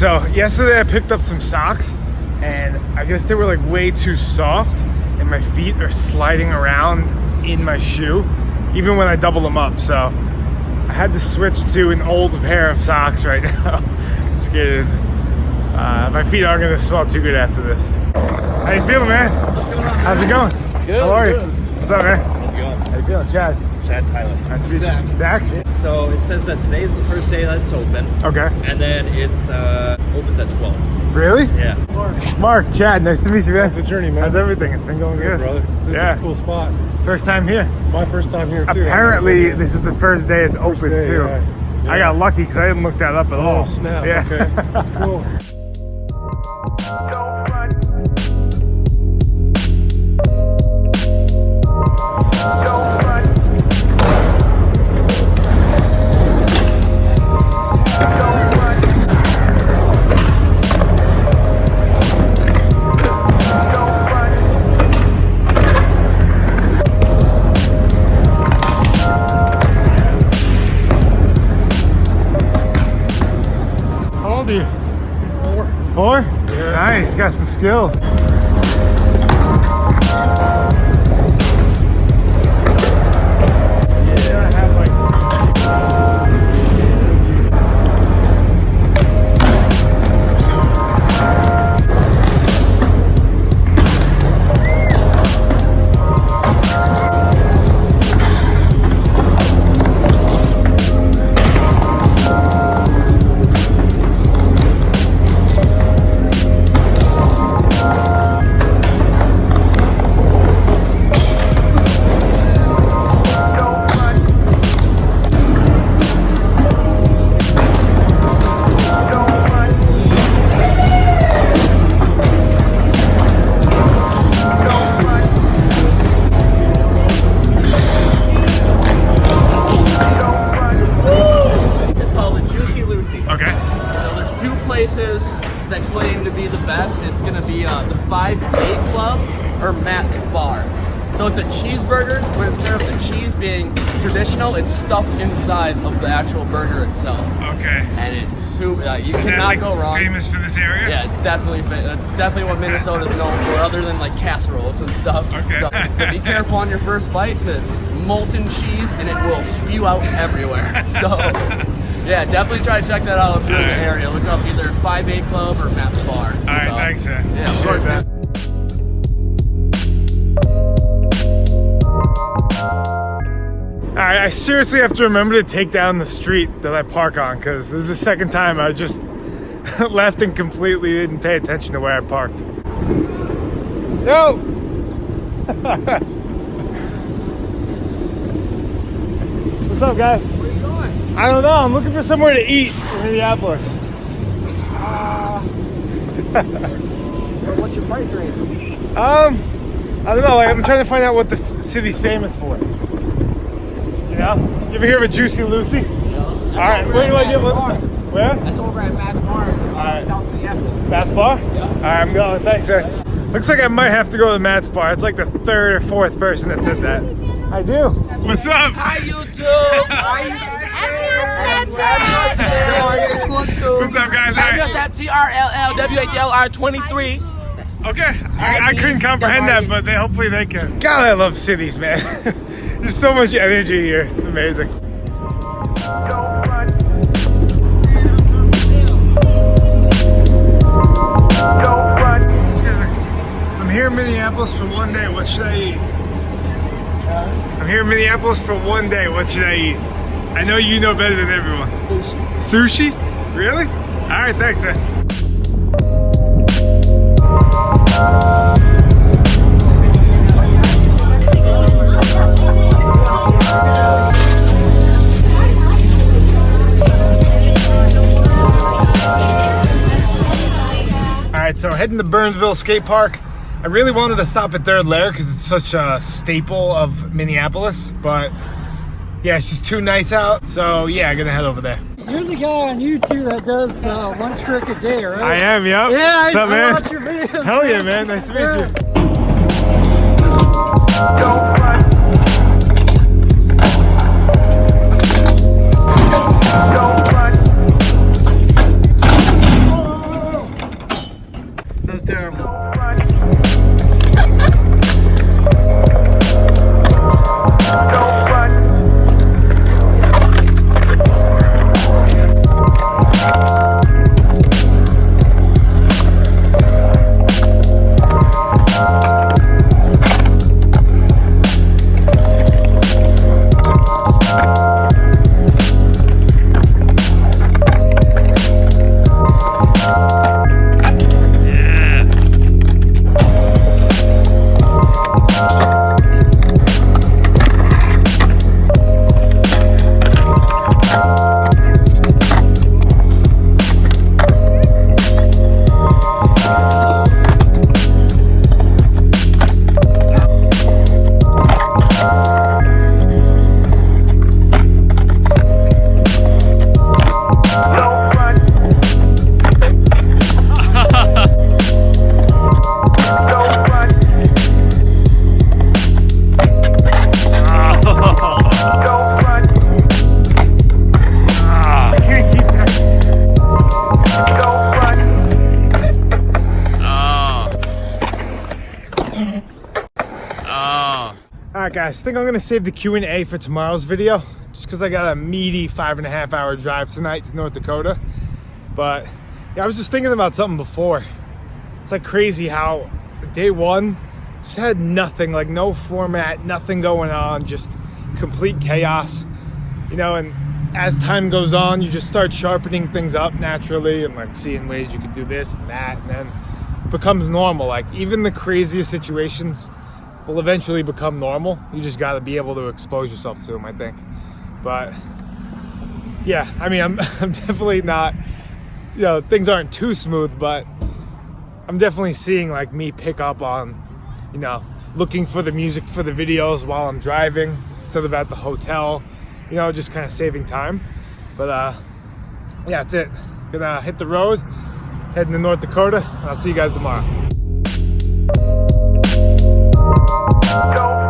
So yesterday I picked up some socks and I guess they were like way too soft and my feet are sliding around in my shoe even when I double them up. So I had to switch to an old pair of socks right now. Skating. My feet aren't gonna smell too good after this. How you feeling, man? What's going on? How's it going? Good. How are you? Good. What's up, man? How's it going? How you feeling? Chad. Chad Tyler. Nice to meet you. Zach? So it says that today's the first day that it's open. Okay. And then it's opens at 12. Really? Yeah. Mark, Chad, nice to meet you, man. How's the journey, man? How's everything? It's been going good. Brother. This is a cool spot. First time here. My first time here, too. Apparently, this is the first day it's First open, day, too. yeah. I got lucky because I didn't look that up at all. Oh, snap. Yeah. Okay. That's cool. How old are you? He's 4. 4? Yeah. Nice, got some skills. that claim to be the best. It's gonna be the 5-8 Club or Matt's Bar. So it's a cheeseburger, but instead of the cheese being traditional, it's stuffed inside of the actual burger itself. Okay. And it's super. You And cannot that's, go wrong. Famous for this area. Yeah, it's definitely that's definitely what Minnesota's known for, other than like casseroles and stuff. Okay. So, but be careful on your first bite because molten cheese and it will spew out everywhere. So. Yeah, definitely try to check that out if you're in the area. Look up either 5-8 Club or Matt's Bar. All right, thanks, man. Yeah, of course. That. All right, I seriously have to remember to take down the street that I park on because this is the second time I just left and completely didn't pay attention to where I parked. Yo! What's up, guys? I don't know. I'm looking for somewhere to eat in Minneapolis. What's your price range? I don't know. Like, I'm trying to find out what the city's famous for. You know? You ever hear of a Juicy Lucy? Yeah. All right. Where do I get one? Where? That's over at Matt's Bar, South Minneapolis. Matt's Bar? Yeah. All right, I'm going. Thanks, man. Looks like I might have to go to Matt's Bar. It's like the 3rd or 4th person that said that. I do. What's up? Hi, YouTube. What's up, guys? I got that TRLLWHLR23. Okay. I couldn't comprehend that, but hopefully they can. God, I love cities, man. There's so much energy here. It's amazing. I'm here in Minneapolis for one day. What should I eat? I'm here in Minneapolis for one day. What should I eat? I know you know better than everyone. Sushi. Sushi? Really? All right, thanks, man. All right, so heading to Burnsville skate park. I really wanted to stop at Third Lair because it's such a staple of Minneapolis, but yeah, it's just too nice out. So yeah, I'm gonna head over there. You're the guy on YouTube that does the one trick a day, right? I am, yep. Yeah, What's up, I man? watch your videos. Hell yeah, man. Nice to meet you. was terrible. Alright guys, I think I'm gonna save the Q&A for tomorrow's video, just because I got a meaty 5.5 hour drive tonight to North Dakota. But yeah, I was just thinking about something before. It's like crazy how day one just had nothing, like no format, nothing going on, just complete chaos. You know, and as time goes on, you just start sharpening things up naturally and like seeing ways you could do this and that, and then it becomes normal. Like even the craziest situations will eventually become normal. You just got to be able to expose yourself to them, I think. But yeah, I mean, I'm definitely not, you know, things aren't too smooth, but I'm definitely seeing like me pick up on, you know, looking for the music for the videos while I'm driving instead of at the hotel, you know, just kind of saving time. But yeah, that's it. Gonna hit the road, heading to North Dakota. I'll see you guys tomorrow. Go.